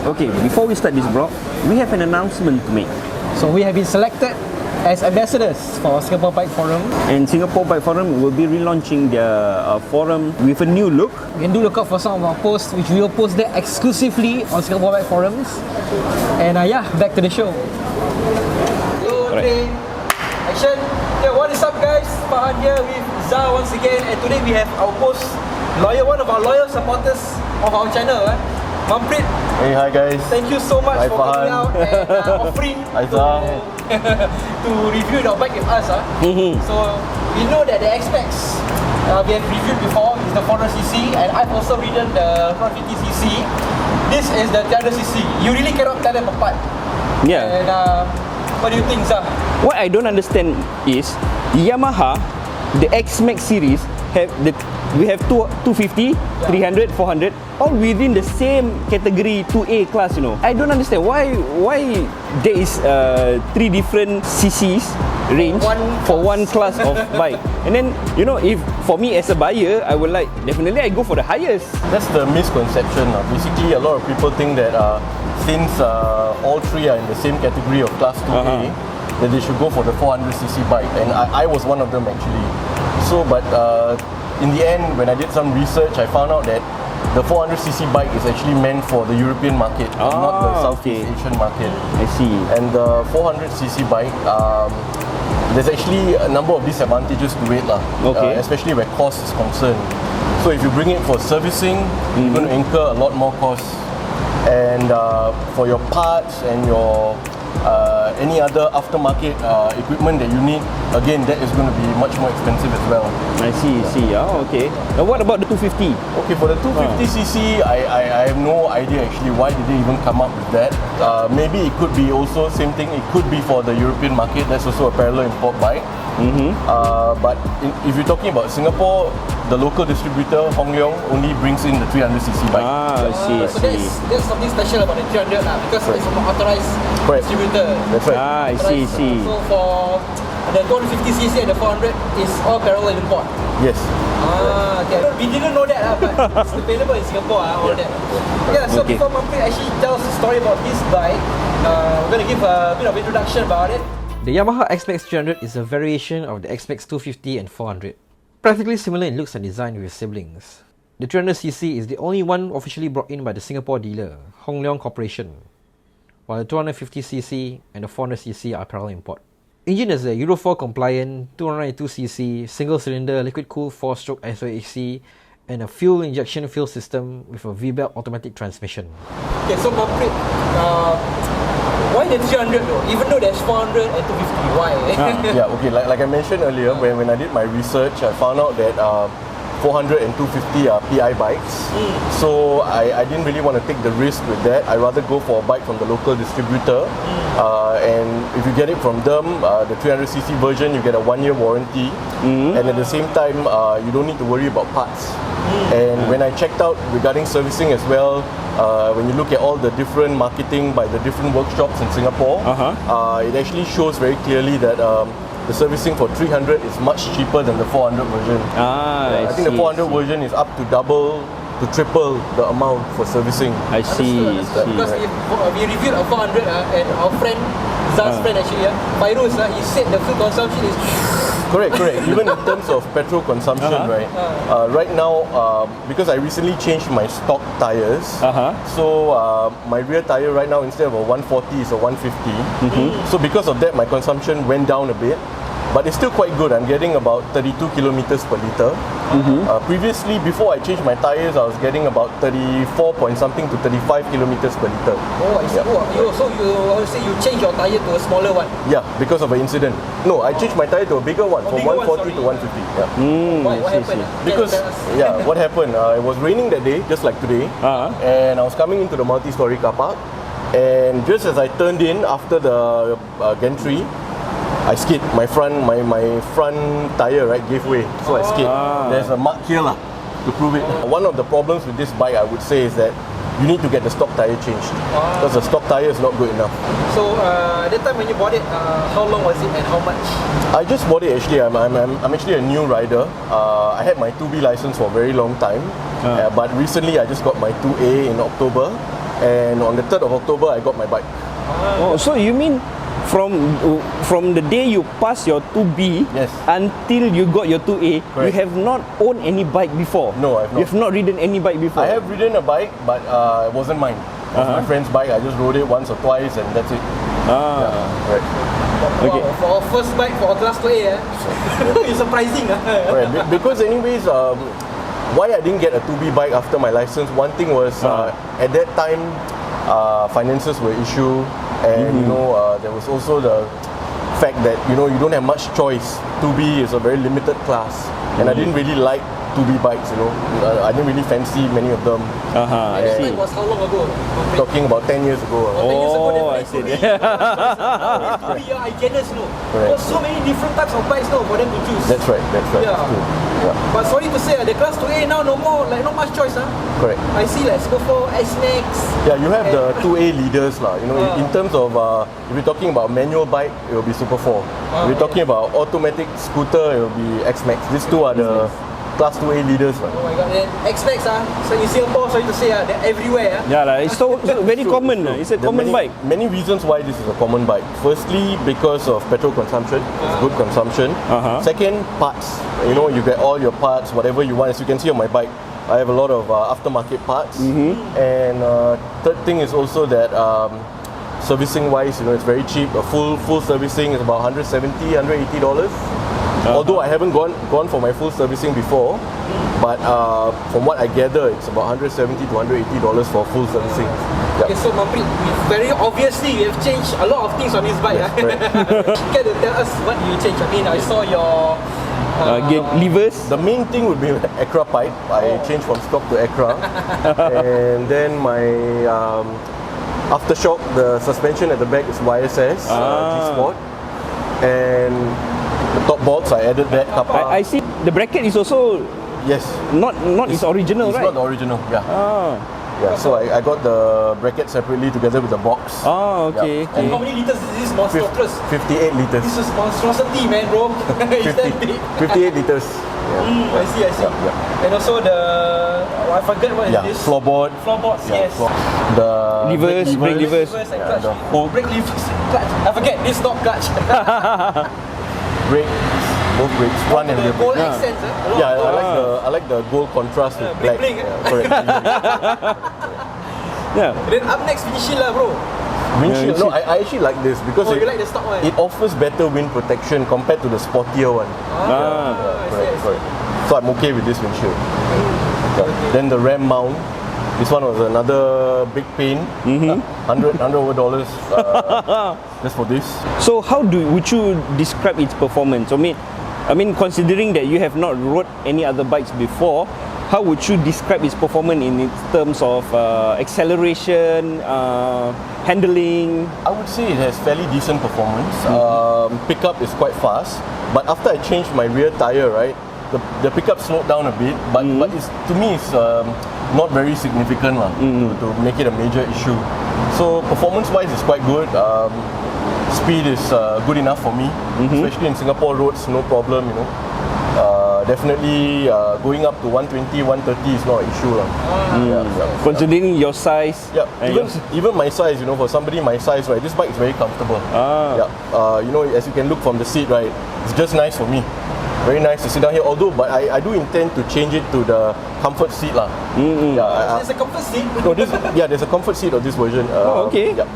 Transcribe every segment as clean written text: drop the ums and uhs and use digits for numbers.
Okay, before we start this vlog, we have an announcement to make. So we have been selected as ambassadors for Singapore Bike Forum. And Singapore Bike Forum will be relaunching their forum with a new look. You can do look out for some of our posts, which we will post there exclusively on Singapore Bike Forums. And yeah, back to the show. Hello, action! Yeah, what is up, guys? Fahan here with Zah once again, and today we have our one of our loyal supporters of our channel, Manpreet. Hey, hi guys. Thank you so much for coming out and offering to review your bike with us. So we know that the XMAX we have reviewed before is the 400cc, and I've also ridden the 450cc. This is the 300cc. You really cannot tell them apart. Yeah. And what do you think, Zah? What I don't understand is Yamaha, the XMAX series, we have 250, 300, 400, all within the same category 2A class, you know. I don't understand why there is 3 different CCs range for one class of bike. And then, you know, if for me as a buyer, I would definitely I go for the highest. That's the misconception. Basically, a lot of people think that since all 3 are in the same category of class 2A, that they should go for the 400cc bike. And I was one of them actually. So, but in the end, when I did some research, I found out that the 400cc bike is actually meant for the European market, and not the Southeast Asian market. I see. And the 400cc bike, there's actually a number of disadvantages to it, especially where cost is concerned. So if you bring it for servicing, you're going to incur a lot more costs. And for your parts and your any other aftermarket equipment that you need, again, that is going to be much more expensive as well. I see. Okay. Now what about the 250? Okay, for the 250cc, I have no idea actually why did they even come up with that. Maybe it could be also same thing. It could be for the European market. That's also a parallel import bike. But if you're talking about Singapore, the local distributor Hong Leong only brings in the 300cc bike. I see. So there's something special about the 300 because it's an authorized distributor. That's right. I see. So for the 250cc and the 400 is all parallel import. Yes. Okay. We didn't know that, but it's available in Singapore, all that. Yeah, so before Manpreet actually tells the story about this bike, we're going to give a bit of introduction about it. The Yamaha XMAX 300 is a variation of the XMAX 250 and 400. Practically similar in looks and design with its siblings. The 300cc is the only one officially brought in by the Singapore dealer, Hong Leong Corporation, while the 250cc and the 400cc are parallel import. Engine is a Euro 4 compliant 292cc single-cylinder liquid-cooled 4-stroke SOHC and a fuel injection fuel system with a V-belt automatic transmission. Okay, so Manpreet, why the 300 though? Even though there's 400 and 250, why? Yeah, okay, like I mentioned earlier, when I did my research, I found out that 400 and 250 are PI bikes. So I didn't really want to take the risk with that. I rather go for a bike from the local distributor. And if you get it from them, the 300cc version, you get a 1-year warranty. And at the same time, you don't need to worry about parts. And when I checked out regarding servicing as well, when you look at all the different marketing by the different workshops in Singapore, it actually shows very clearly that the servicing for 300 is much cheaper than the 400 version. I think the 400 version is up to double to triple the amount for servicing. I see. Because we reviewed a 400 and our friend, Zah's friend actually, Fairuz, he said the fuel consumption is... Correct. Even in terms of petrol consumption, right? Right now, because I recently changed my stock tires, so my rear tire right now instead of a 140 is a 150. So because of that, my consumption went down a bit. But it's still quite good. I'm getting about 32 kilometers per liter. Previously, before I changed my tires, I was getting about 34 point something to 35 kilometers per liter. Oh, I see. So you changed your tire to a smaller one? Yeah, because of an incident. No, I changed my tire to a bigger one, from 140 to 150. Yeah. What happened? Because, what happened? It was raining that day, just like today, and I was coming into the multi-story car park, and just as I turned in after the gantry, I skid. My front tire gave way, so I skid. There's a mark here to prove it. One of the problems with this bike, I would say, is that you need to get the stock tire changed because the stock tire is not good enough. So that time when you bought it, how long was it and how much? I just bought it actually. I'm actually a new rider. I had my 2B license for a very long time, but recently I just got my 2A in October. and on the 3rd of October, I got my bike. Oh, so you mean from the day you pass your 2B Yes. until you got your 2A, you Correct. have not owned any bike before? No, I've not. You have not ridden any bike before? I have ridden a bike, but it wasn't mine. It was my friend's bike. I just rode it once or twice, and that's it. Right. Okay. Wow, for our first bike for our class 2A, it's surprising. Right. Because anyways, why I didn't get a 2B bike after my license, one thing was at that time, finances were issue, and you know, there was also the fact that you know you don't have much choice. 2B is a very limited class, and I didn't really like 2B bikes. You know, I didn't really fancy many of them. I This see. bike was how long ago? Talking about 10 years ago. 10 years ago, Oh, I definitely see. 2B are hyenas, no. There's so many different types of bikes now for them to choose. That's right. That's right. Yeah. That's true. Yeah. But sorry to say, the class 2A now no more, like not much choice. Correct. I see like Super 4, XMAX. Yeah, you have the 2A leaders lah. You know, in terms of if we're talking about manual bike, it will be Super 4. If we're talking about automatic scooter, it will be XMAX. These two are the class 2A leaders lah. Oh my god, then XMAX so in Singapore, sorry to say, they're everywhere. Yeah, lah. It's so very True, common. true. It's a There are common bike. Many reasons why this is a common bike. Firstly, because of petrol consumption, it's good consumption. Second, parts. You know, you get all your parts, whatever you want. As you can see on my bike, I have a lot of aftermarket parts. And third thing is also that servicing wise, you know, it's very cheap. A full servicing is about $170, $180. Although I haven't gone for my full servicing before, but from what I gather, it's about $170 to $180 for full servicing. Yep. Okay, so Manpreet, very obviously you have changed a lot of things on this bike. Yes, correct. Can you tell us what you changed? I mean, I saw your Levers. The main thing would be Acra pipe. I changed from stock to Acra. And then my aftershock, the suspension at the back is YSS, G-Sport. And the top box, I added that kappa. I see the bracket is also Yes. not its original, It's right? not the original, yeah. Yeah, so I got the bracket separately together with the box. Okay. Yeah. And how many liters is this monstrous? 58 liters. This is monstrosity, man, bro. It's that big. 58 liters. I see. Yeah. And also the, I forget what is Yeah, this? floorboard. Floorboards, Yeah, yes. The Levers, brake levers. Reverse and Yeah, clutch. Brake levers, clutch. I forget, this is not clutch. brakes, both brakes, front and The rear gold brakes. accents, Yeah, I like the gold contrast with black. bling, Yeah, correct. Yeah. Then up next, windshield lah, bro. Windshield. No, I actually like this because Oh, you like the stock one? it offers better wind protection compared to the sportier one. I see. Correct. So I'm okay with this windshield. Yeah. Then the ram mount. This one was another big pain. $100 over just for this. So how would you describe its performance? I mean, considering that you have not rode any other bikes before, how would you describe its performance in terms of acceleration, handling? I would say it has fairly decent performance. Pickup is quite fast, but after I changed my rear tire, right, the pickup slowed down a bit. But it's, to me, it's not very significant to make it a major issue. So performance-wise, it's quite good. Speed is good enough for me, especially in Singapore roads, no problem. You know. Definitely going up to 120, 130 is not an issue. Considering your size. Yeah, and even my size, you know, for somebody my size, right, this bike is very comfortable. Yeah, you know, as you can look from the seat, right, it's just nice for me. Very nice to sit down here. Although, but I do intend to change it to the comfort seat lah. Yeah, There's a comfort seat. no, there's a comfort seat of this version. okay. Yeah.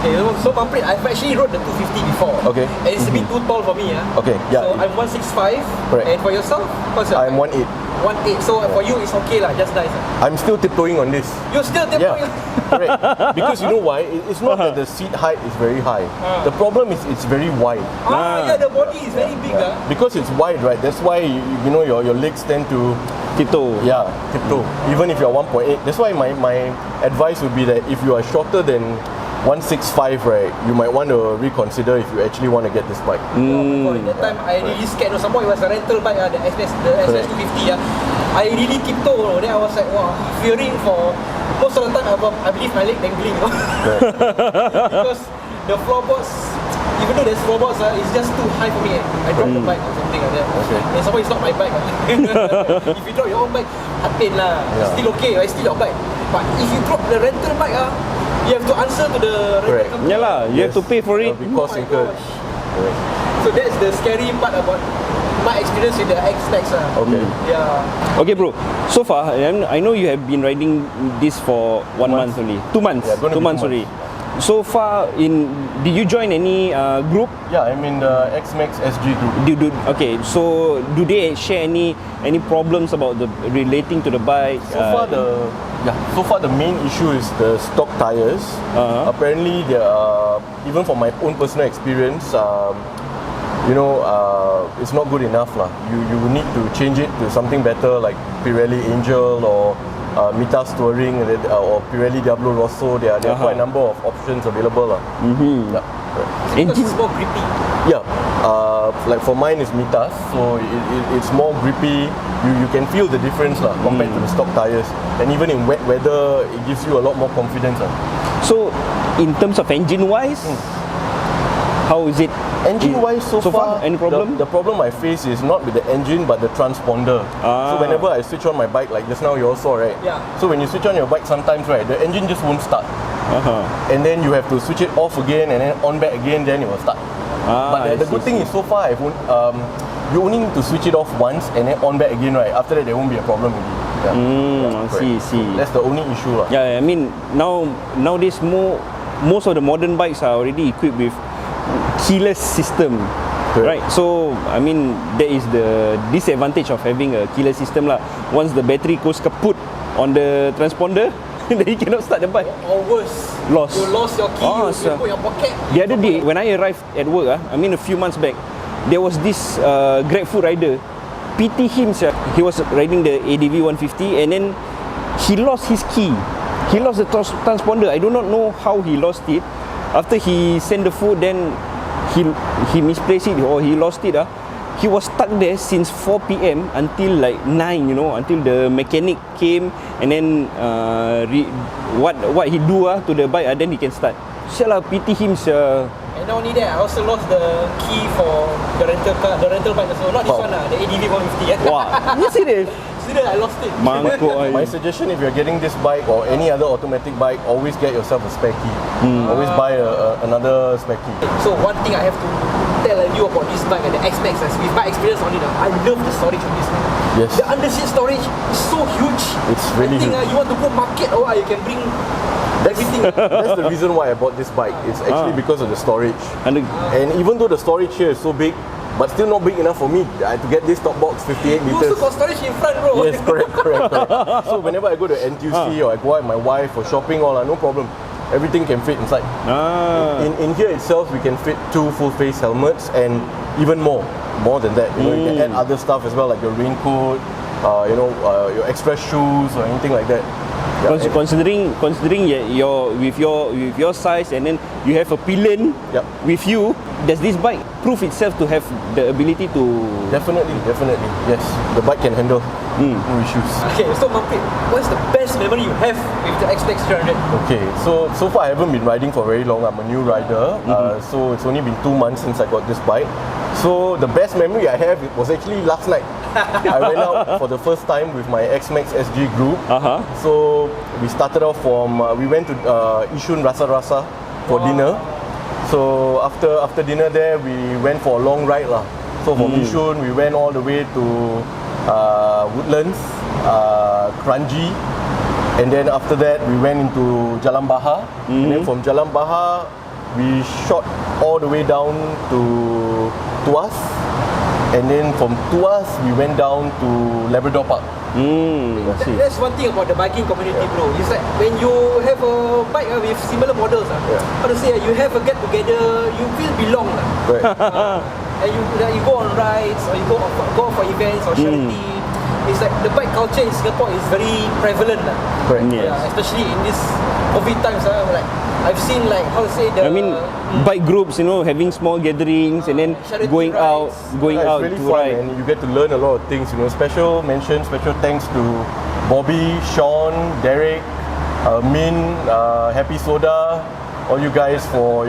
Okay, so Manpreet, I've actually rode the 250 before. Okay. And it's a bit too tall for me. Okay, yeah. So I'm 165. Correct. And for yourself, what's your I'm 1.8. 1.8. So for you, it's okay lah, just nice. I'm still tiptoeing on this. You're still Yeah, tiptoeing. correct. Because you know why? It's not that the seat height is very high. The problem is it's very wide. Yeah, the body is very big. Because it's wide, right? That's why you know your legs tend to tiptoe. tiptoe. Even if you're 1.8. That's why my advice would be that if you are shorter than 165, right, you might want to reconsider if you actually want to get this bike. That time I really scared. Somehow it was a rental bike, the SS 250. I really tiptoe. Then I was like, wow, fearing for most of the time. I believe my leg dangling. Because the floorboards, even though there's floorboards, it's just too high for me. I dropped the bike or something like that. Okay. And somehow it's not my bike. If you drop your own bike, hard pain lah. Yeah. Still okay, it's still your bike. But if you drop the rental bike, you have to answer to the rental Correct. company. Yeah lah, you have to pay for it. It'll be cost incurred. Correct. So that's the scary part about my experience with the XMAX. Okay. Yeah. Okay, bro. So far, I know you have been riding this for 1 month only. 2 months. Yeah, gonna 2 be months 2 already. So far, did you join any group? Yeah, I'm in the XMAX SG group. Okay, so do they share any problems about the relating to the bike? So far the main issue is the stock tires. Apparently, even from my own personal experience, it's not good enough lah. You need to change it to something better like Pirelli Angel or Mitas Touring or Pirelli Diablo Rosso. There are quite a number of options available lah. Yeah, right. Because it's more grippy. Yeah, like for mine is Mitas, so it's more grippy. You can feel the difference lah compared to the stock tires, and even in wet weather, it gives you a lot more confidence lah. So, in terms of engine wise, how is it? Engine-wise, so far, any problem? The problem I face is not with the engine, but the transponder. So whenever I switch on my bike, like just now you all saw, right? Yeah. So when you switch on your bike, sometimes, right, the engine just won't start. And then you have to switch it off again and then on back again, then it will start. But the good thing is, so far, you only need to switch it off once and then on back again, right? After that, there won't be a problem with it. Yeah. See. That's the only issue lah. Yeah, I mean nowadays most of the modern bikes are already equipped with keyless system, right? So I mean that is the disadvantage of having a keyless system lah. Once the battery goes kaput on the transponder, then you cannot start the bike. Or worse, Lost. you lost your key, you put your pocket. The other day when I arrived at work, I mean a few months back, there was this GrabFood rider. Pity him, sir. He was riding the ADV 150 and then he lost his key. He lost the transponder. I do not know how he lost it. After he sent the food, then he misplaced it or he lost it. He was stuck there since 4 p.m. until like 9, until the mechanic came and then what he do to the bike, then he can start. Sialah, pity him, sir. And not only that, I also lost the key for the rental bike also. Not this one, the ADV 150. Wow, you serious? Serious, I lost it. Mangkuk. My suggestion, if you're getting this bike or any other automatic bike, always get yourself a spare key. Always buy another spare key. So one thing I have to tell you about this bike, the XMAX, with my experience on it, I love the storage of this bike. Yes. The underseat storage is so huge. It's really I think huge. you want to go market you can bring everything. That's the reason why I bought this bike. It's actually because of the storage. And And even though the storage here is so big, but still not big enough for me to get this top box 58 You liters. also got storage in front, bro. Yes, correct. So whenever I go to NTUC or I go out with my wife for shopping, no problem. Everything can fit inside. In here itself, we can fit 2 full face helmets and even more than that. You can add other stuff as well, like your raincoat, your express shoes or anything like that. Yeah, considering with your size and then you have a pillion with you, does this bike prove itself to have the ability to? Definitely, yes. The bike can handle no issues. Okay, so Manpreet, what's the best memory you have with the XMAX 300? Okay, so far I haven't been riding for very long. I'm a new rider, so it's only been 2 months since I got this bike. So the best memory I have was actually last night. I went out for the first time with my XMAX SG group. So we started off we went to Yishun Rasa Rasa for dinner. So after dinner there, we went for a long ride lah. So from Yishun, we went all the way to Woodlands, Kranji, and then after that we went into Jalan Bahar. And then from Jalan Bahar, we shot all the way down to Tuas, and then from Tuas we went down to Labrador Park. That's one thing about the biking community, bro. It's like when you have a bike with similar models, how to say, you have a get together, you feel belong. Right. And you go on rides or you go for events or charity. It's like the bike culture in Singapore is very prevalent. Correct. Yes. Especially in this COVID times. Like I've seen bike groups, having small gatherings and then charity going out It's really to fun, ride. and you get to learn a lot of things. Special thanks to Bobby, Sean, Derek, Min, Happy Soda, all you guys for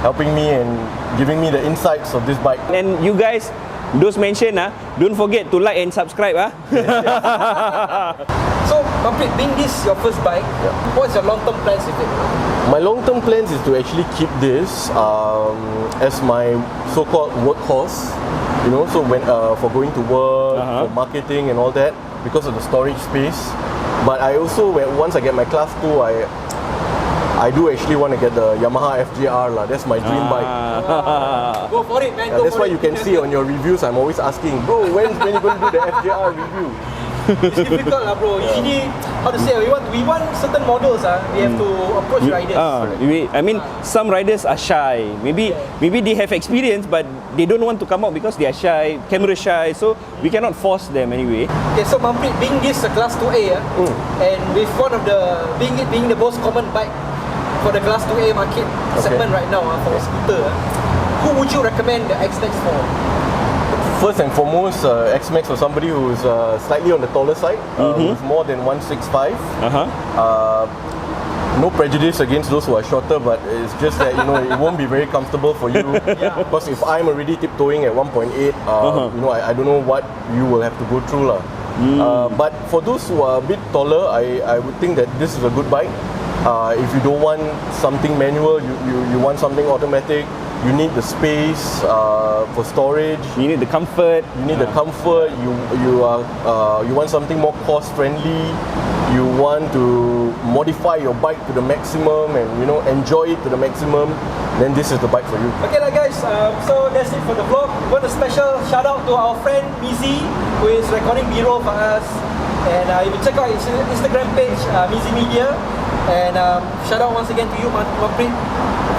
helping me and giving me the insights of this bike. And you guys Those mentioned, don't forget to like and subscribe. So, Manpreet, being this your first bike, what's your long-term plans with it? My long-term plans is to actually keep this as my so-called workhorse. You know, so when for going to work, for marketing and all that, because of the storage space. But I also, once I get my class 2, I do actually want to get the Yamaha FJR lah. That's my dream bike. Go for it, man. That's why you can see on your reviews, I'm always asking, bro, when you going to do the FJR review? It's difficult lah, bro. Usually, how to say, we want certain models. We have to approach riders. I mean, some riders are shy. Maybe they have experience, but they don't want to come out because they are shy, camera shy. So we cannot force them anyway. Okay, so Manpreet, being this a class 2A, and with one of the being the most common bike for the class 2A market segment right now for a scooter, who would you recommend the XMAX for? First and foremost, XMAX was somebody who's slightly on the taller side, who's more than 165. No prejudice against those who are shorter, but it's just that, you know, it won't be very comfortable for you. Because if I'm already tiptoeing at 1.8, you know, I don't know what you will have to go through lah. But for those who are a bit taller, I would think that this is a good bike. If you don't want something manual, you want something automatic. You need the space for storage. You need the comfort. You need the comfort. You want something more cost friendly. You want to modify your bike to the maximum and, you know, enjoy it to the maximum. Then this is the bike for you. Okay lah guys, so that's it for the vlog. We want a special shout out to our friend Mizi, who is recording B-roll for us. And you can check out his Instagram page, Mizi Media. And shout out once again to you, Manpreet,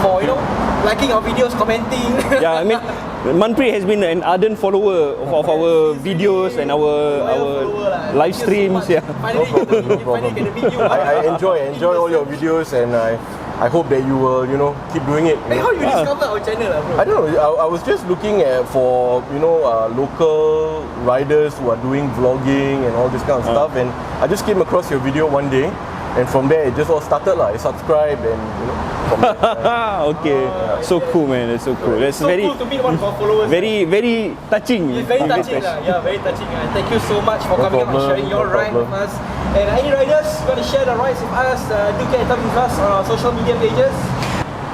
for, you know, liking our videos, commenting. Yeah, I mean, Manpreet has been an ardent follower of our videos and our live streams. Yeah. Finally, get the video. I enjoy all your videos, and I hope that you will, you know, keep doing it. Hey, how you discover our channel, bro? I don't know. I was just looking for, you know, local riders who are doing vlogging and all this kind of stuff, and I just came across your video one day, and from there it just all started lah. I subscribed, and you know. Okay, so cool, man. That's so cool. That's so very cool to meet one of our followers. very touching. It's very touching, yeah, very touching. Thank you so much for coming out and sharing your ride with us. And any riders who want to share the rides with us, do get in touch with us on our social media pages.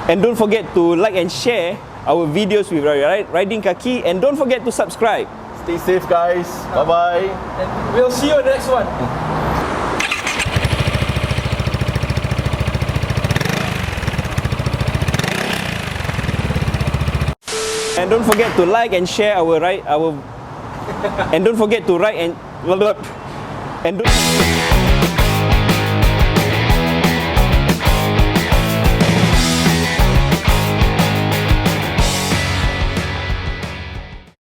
And don't forget to like and share our videos with Riding Kaki, and don't forget to subscribe. Stay safe, guys. Bye bye. And we'll see you in the next one. And don't forget to like and share our and don't forget to write and don't